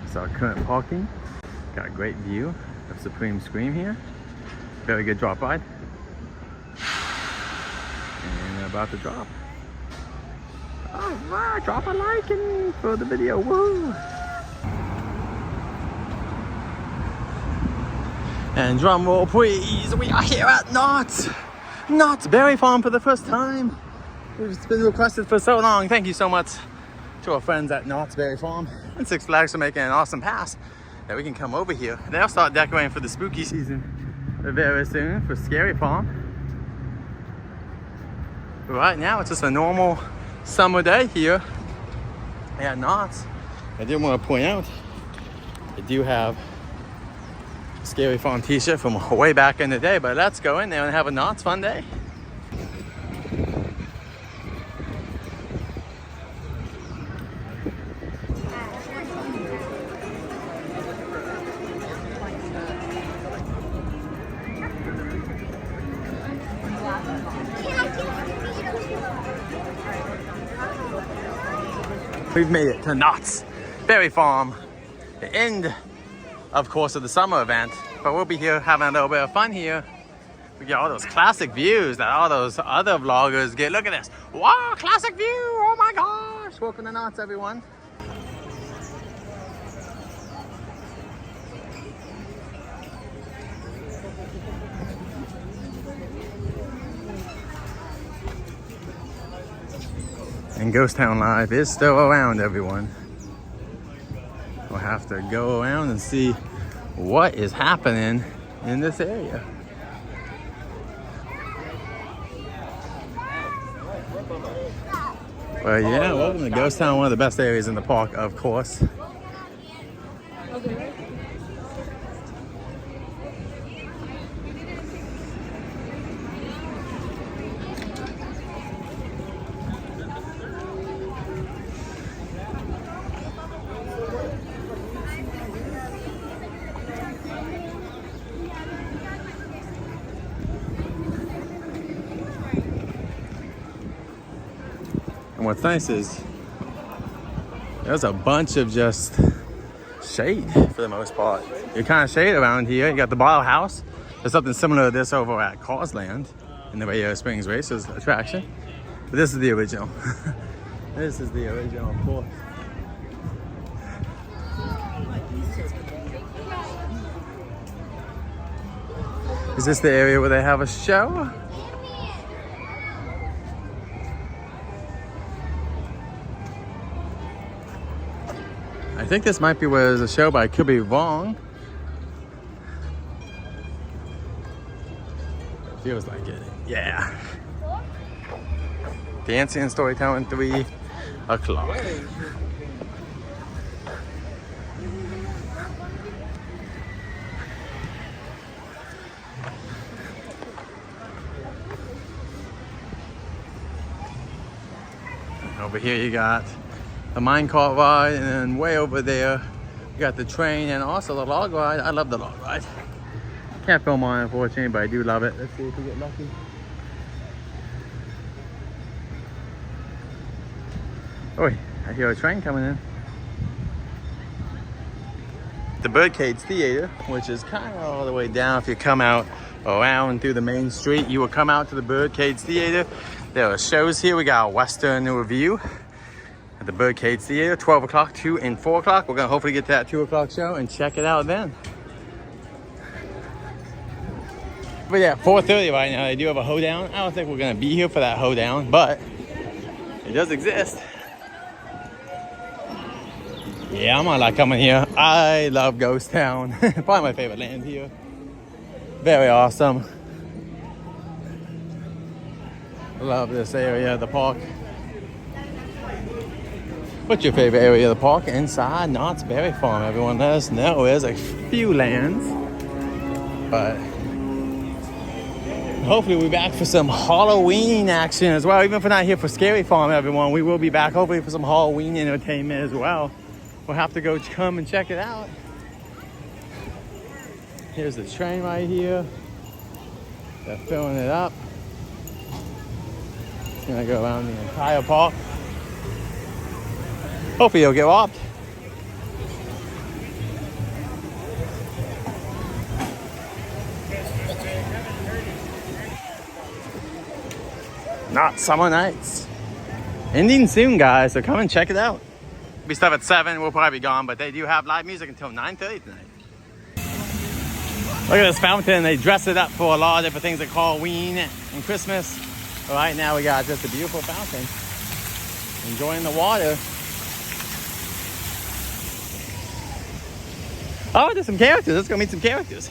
It's our current parking. Got a great view of Supreme Scream here. Very good drop ride. And about to drop. Alright, drop a like and for the video. Woo! And drum roll please, we are here at Knott's Berry Farm for the first time. It's been requested for so long. Thank you so much to our friends at Knott's Berry Farm and Six Flags for making an awesome pass that we can come over here. They'll start decorating for the spooky season very soon for Scary Farm. But right now it's just a normal summer day here at Knott's. I did want to point out, I do have a Scary Farm t-shirt from way back in the day, but let's go in there and have a Knott's fun day. We've made it to Knott's Berry Farm, the end, of course, of the summer event. But we'll be here having a little bit of fun here. We get all those classic views that all those other vloggers get. Look at this. Wow, classic view. Oh my gosh. Welcome to Knott's, everyone. And Ghost Town Live is still around, everyone. We'll have to go around and see what is happening in this area. But yeah, welcome to Ghost Town, one of the best areas in the park, of course. And what's nice is there's a bunch of just shade for the most part. You're kind of shade around here. You got the Bottle House. There's something similar to this over at Carsland in the Rio Springs Racers attraction. But this is the original. This is the original, of course. Is this the area where they have a show? I think this might be where there's a show, but I could be wrong. Feels like it. Yeah. Dancing and storytelling, 3 o'clock. Over here you got the minecart ride, and then way over there you got the train and also the log ride. I love the log ride. Can't film on it, unfortunately, but I do love it. Let's see if we get lucky. Oh, I hear a train coming in. The Birdcage Theater, which is kind of all the way down. If you come out around through the main street, you will come out to the Birdcage Theater. There are shows here. We got a Western Review at the Birdcage Theater, 12 o'clock, 2 and 4 o'clock. We're gonna hopefully get to that 2 o'clock show and check it out then. But yeah, 4:30 right now. They do have a hoedown. I don't think we're gonna be here for that hoedown, but it does exist. Yeah, I'm gonna like coming here. I love Ghost Town. Probably my favorite land here. Very awesome. Love this area of the park. What's your favorite area of the park inside Knott's Berry Farm? Everyone let us know. There's a few lands, but hopefully we'll be back for some Halloween action as well. Even if we're not here for Scary Farm, everyone, we will be back hopefully for some Halloween entertainment as well. We'll have to go come and check it out. Here's the train right here. They're filling it up. It's gonna go around the entire park. Hopefully you'll get robbed. Not Summer Nights. Ending soon, guys, so come and check it out. We start at 7, we'll probably be gone, but they do have live music until 9:30 tonight. Look at this fountain. They dress it up for a lot of different things like Halloween and Christmas. But right now we got just a beautiful fountain. Enjoying the water. Oh, there's some characters. Let's go meet some characters.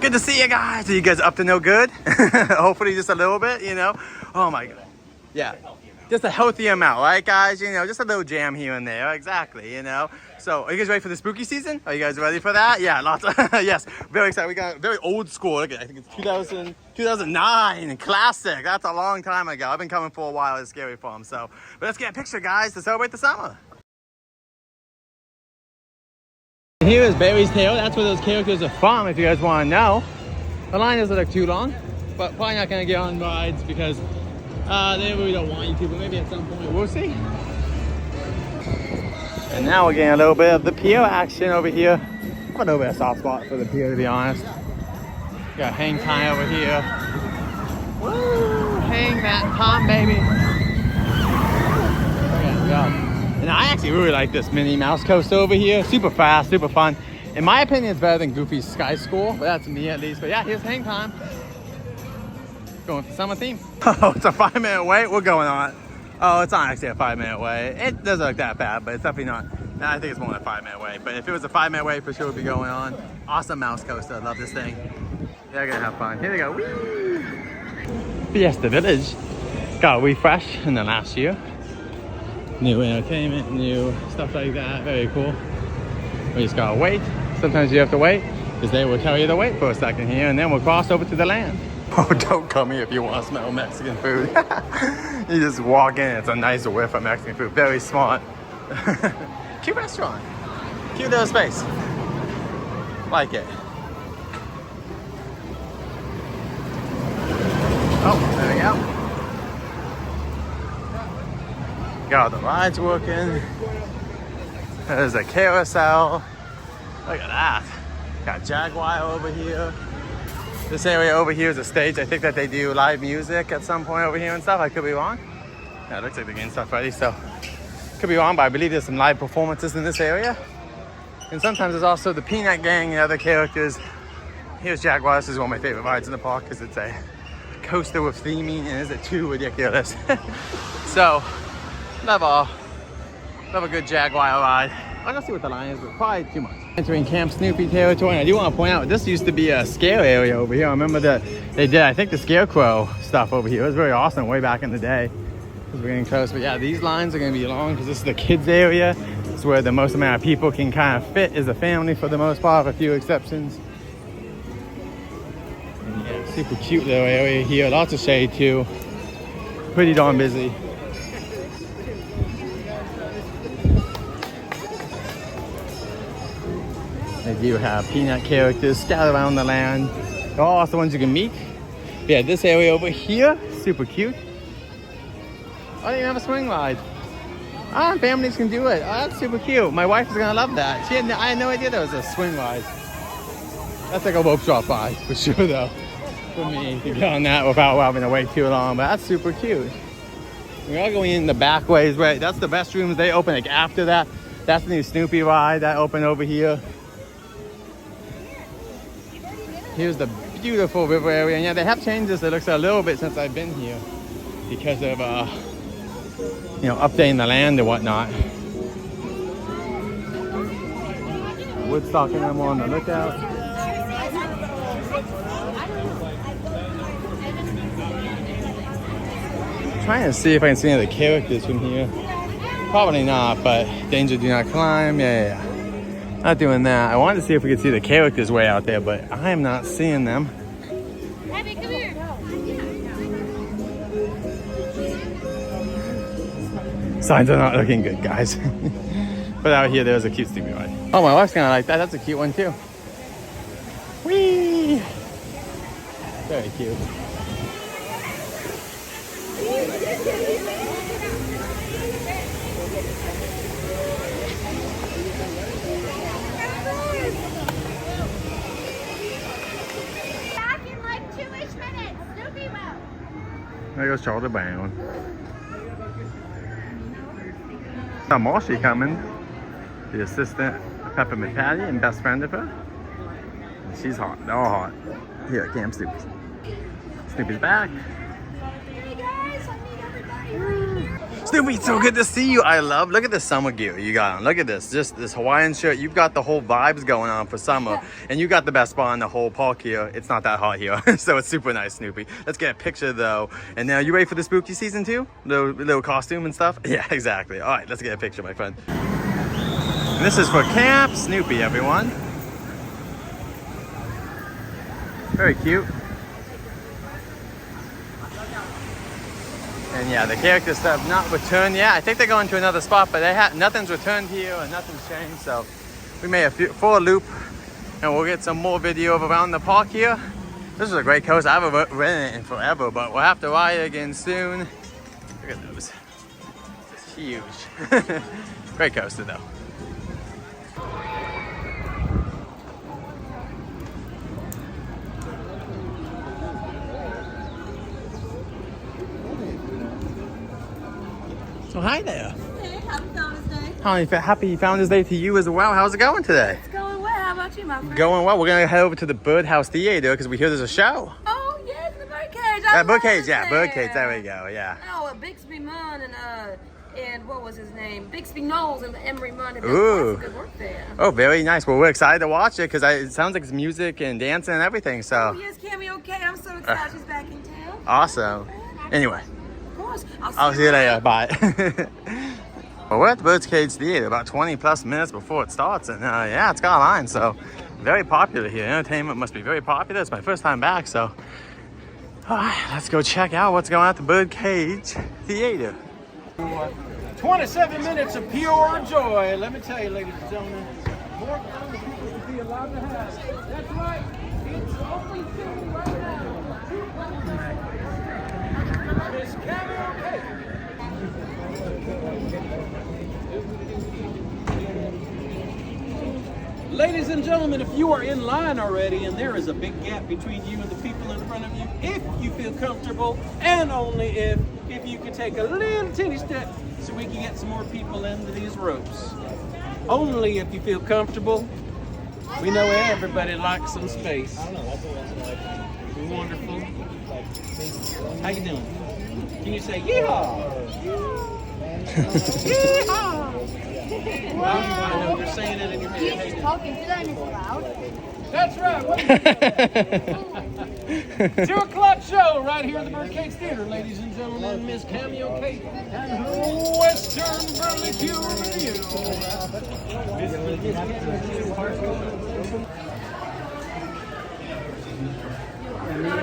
Good to see you guys. Are you guys up to no good? Hopefully just a little bit, you know. Oh my God. Yeah. Just a healthy amount, right, guys? You know, just a little jam here and there. Exactly, you know. So, are you guys ready for the spooky season? Are you guys ready for that? Yeah, lots of, yes, very excited. We got very old school. Look at, I think it's 2009, classic. That's a long time ago. I've been coming for a while at Scary Farm. So, but let's get a picture, guys, to celebrate the summer. Here is Barry's Tale. That's where those characters are from, if you guys want to know. The line doesn't look too long, but probably not going to get on rides because they really don't want you to, but maybe at some point we'll see. And now we're getting a little bit of the pier action over here. I have a little bit of soft spot for the pier, to be honest. Got hang time over here. Woo! Hang that time, baby. Okay, go. And I actually really like this Minnie Mouse coaster over here. Super fast, super fun. In my opinion, it's better than Goofy's Sky School, but that's me at least. But yeah, here's hang time. Going with the summer theme. Oh, it's a 5-minute wait. We're going on it. Oh, it's not actually a 5-minute wait. It doesn't look that bad, but it's definitely not. Nah, I think it's more than a 5-minute wait. But if it was a 5-minute wait, for sure would be going on. Awesome mouse coaster. I love this thing. They're gonna have fun. Here they go. Whee! Fiesta Village got a refresh in the last year. New entertainment, new stuff like that. Very cool. We just gotta wait. Sometimes you have to wait because they will tell you to wait for a second here, and then we'll cross over to the land. Oh, don't come here if you want to smell Mexican food. You just walk in, it's a nice whiff of Mexican food. Very smart. Cute restaurant. Cute little space. Like it. Oh, there we go. Got all the rides working. There's a carousel. Look at that. Got Jaguar over here. This area over here is a stage. I think that they do live music at some point over here and stuff. I could be wrong. Yeah, it looks like they're getting stuff ready, so could be wrong, but I believe there's some live performances in this area. And sometimes there's also the Peanut Gang and other characters. Here's Jaguar. This is one of my favorite rides in the park because it's a coaster with theming and isn't too ridiculous. So, love a good Jaguar ride. I'll go see what the line is, but probably too much. Entering Camp Snoopy territory, and I do want to point out, this used to be a scare area over here. I remember that they did, I think, the Scarecrow stuff over here. It was very awesome way back in the day. Because we're getting close, but yeah, these lines are going to be long because this is the kids area. It's where the most amount of people can kind of fit as a family for the most part, with a few exceptions. And yeah, super cute little area here. Lots of shade too. Pretty darn busy. They do have peanut characters scattered around the land. They're all also ones you can meet. But yeah, this area over here, super cute. Oh, they even have a swing ride. Oh, families can do it. Oh, that's super cute. My wife is gonna love that. I had no idea there was a swing ride. That's like a rope drop ride for sure though. For me to get on that without having to wait too long, but that's super cute. We are going in the back ways, right? That's the best rooms. They open like after that. That's the new Snoopy ride that opened over here. Here's the beautiful river area, and yeah, they have changed this. It looks a little bit since I've been here because of, you know, updating the land and whatnot. Woodstock and them on the lookout. I'm trying to see if I can see any of the characters from here. Probably not, but danger, do not climb. Yeah. Not doing that. I wanted to see if we could see the characters way out there, but I am not seeing them. Abby, come here. Signs are not looking good, guys. But out here, there's a cute Snoopy ride. Oh, my wife's gonna like that. That's a cute one too. Whee! Very cute. There goes Charlie Brown. Saw Marshy coming, the assistant Peppermint Patty and best friend of her. And she's hot. They're all hot. Here at Camp Snoopy. Snoopy's back. Hey guys, I need everybody right here. Snoopy, it's so good to see you. Look at the summer gear you got on. Look at this, just this Hawaiian shirt. You've got the whole vibes going on for summer. And you got the best spot in the whole park here. It's not that hot here, so it's super nice, Snoopy. Let's get a picture though. And now, you ready for the spooky season too? Little costume and stuff? Yeah, exactly. All right, let's get a picture, my friend. And this is for Camp Snoopy, everyone. Very cute. And yeah, the characters have not returned yet. I think they're going to another spot, but nothing's returned here and nothing's changed. So we made for a loop, and we'll get some more video of around the park here. This is a great coaster. I haven't ridden it in forever, but we'll have to ride it again soon. Look at those. It's huge. Great coaster though. So hi there. Hey, happy Founders Day. Happy Founders Day to you as well. How's it going today? It's going well. How about you, my friend? Going well. We're gonna head over to the Birdhouse Theater because we hear there's a show. Oh, yes, the birdcage. Birdcage, yeah, Birdcage. There we go, yeah. Oh, Bixby Munn and what was his name? Bixby Knowles and Emery Munn. Have done Ooh. lots of good work there. Oh, very nice. Well, we're excited to watch it because it sounds like it's music and dancing and everything. So Oh, yes, Cammy, okay. I'm so excited she's back in town. awesome. Anyway, Of course. I'll see you later. Bye. Well, we're at the Birdcage Theater about 20 plus minutes before it starts, and yeah, it's got a line, so very popular here. Entertainment must be very popular. It's my first time back, so all right, let's go check out what's going on at the Birdcage Theater. 27 minutes of pure joy. Let me tell you, ladies and gentlemen, more fun than people should be allowed to have. That's right. It's only two right now. Miss Cammy, okay. Ladies and gentlemen, if you are in line already and there is a big gap between you and the people in front of you, if you feel comfortable, and only if you can take a little teeny step so we can get some more people into these ropes. Only if you feel comfortable. We know everybody likes some space. Wonderful. How you doing? Can you say yeehaw? Yeehaw! Wow, I know you're saying it in your head. He's just talking to them. It's loud. That's right. What is it? 2 o'clock show right here at the Birdcage Theater, ladies and gentlemen. Miss Cameo Kate and her Western Barbecue Review.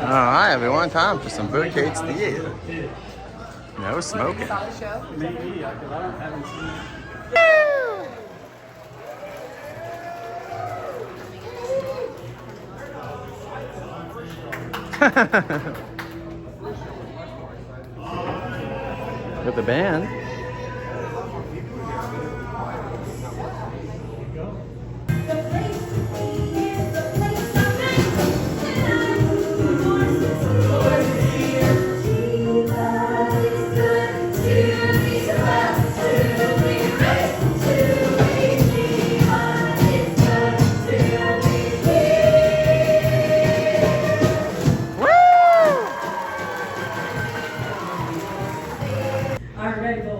All right, everyone, time for some Birdcage Theater. No smoking. With the band. Are you ready, Bill?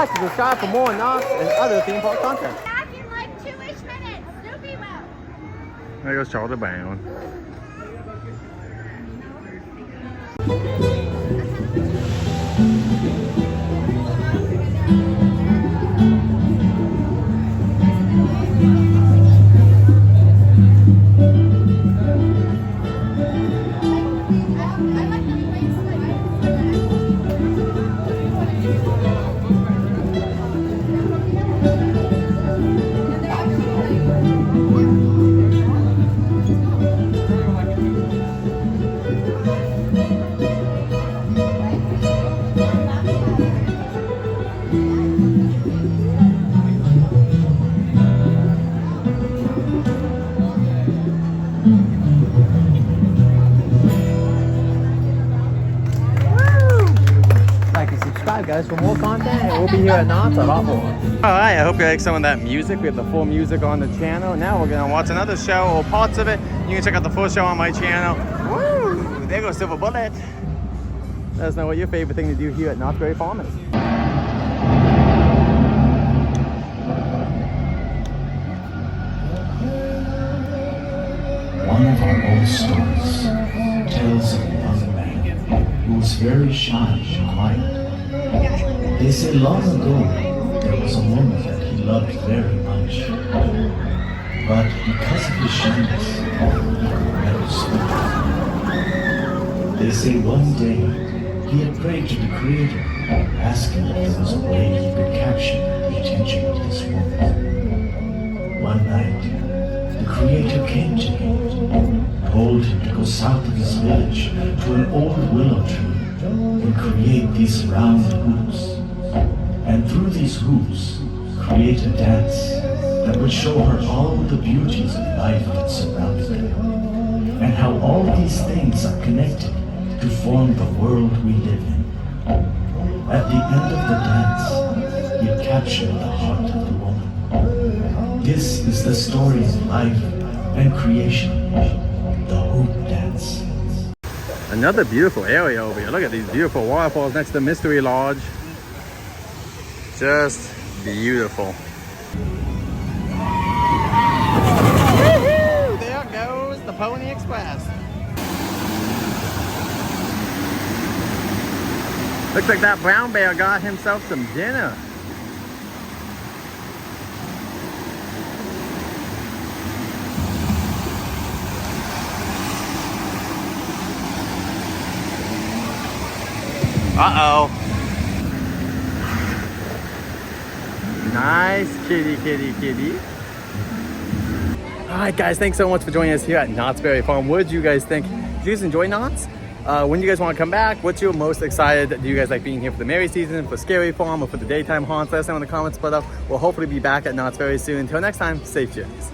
like and subscribe for more Knott's and other theme park content. Back in like 2-ish minutes. Snoopy will. There goes Charlie Brown. Like and subscribe, guys, for more content, and we'll be here at Knott's a lot more. Alright, I hope you like some of that music. We have the full music on the channel. Now we're gonna watch another show or parts of it. You can check out the full show on my channel. Woo! There goes Silver Bullet. Let us know what your favorite thing to do here at Knott's Berry Farm is. One of our old stories tells of a young man who was very shy and quiet. They say long ago there was a woman that he loved very much. But because of his shyness, he never spoke. They say one day he had prayed to the Creator, asking if there was a way he could capture the attention of this woman. One night, the Creator came to him, told him to go south of his village to an old willow tree and create these round hoops. And through these hoops, create a dance that would show her all the beauties of life that surrounded her, and how all these things are connected to form the world we live in. At the end of the dance, he captured the heart of the woman. This is the story of life and creation, the hoop dance. Another beautiful area over here. Look at these beautiful waterfalls next to Mystery Lodge. Just beautiful. Woohoo! There goes the Pony Express. Looks like that brown bear got himself some dinner. Uh-oh. Nice kitty, kitty, kitty. All right, guys, thanks so much for joining us here at Knott's Berry Farm. What did you guys think? Did you guys enjoy Knott's? When do you guys want to come back? What's your most excited? Do you guys like being here for the Merry season, for Scary Farm, or for the daytime haunts? Let us know in the comments below. We'll hopefully be back at Knott's very soon. Until next time, safe journeys.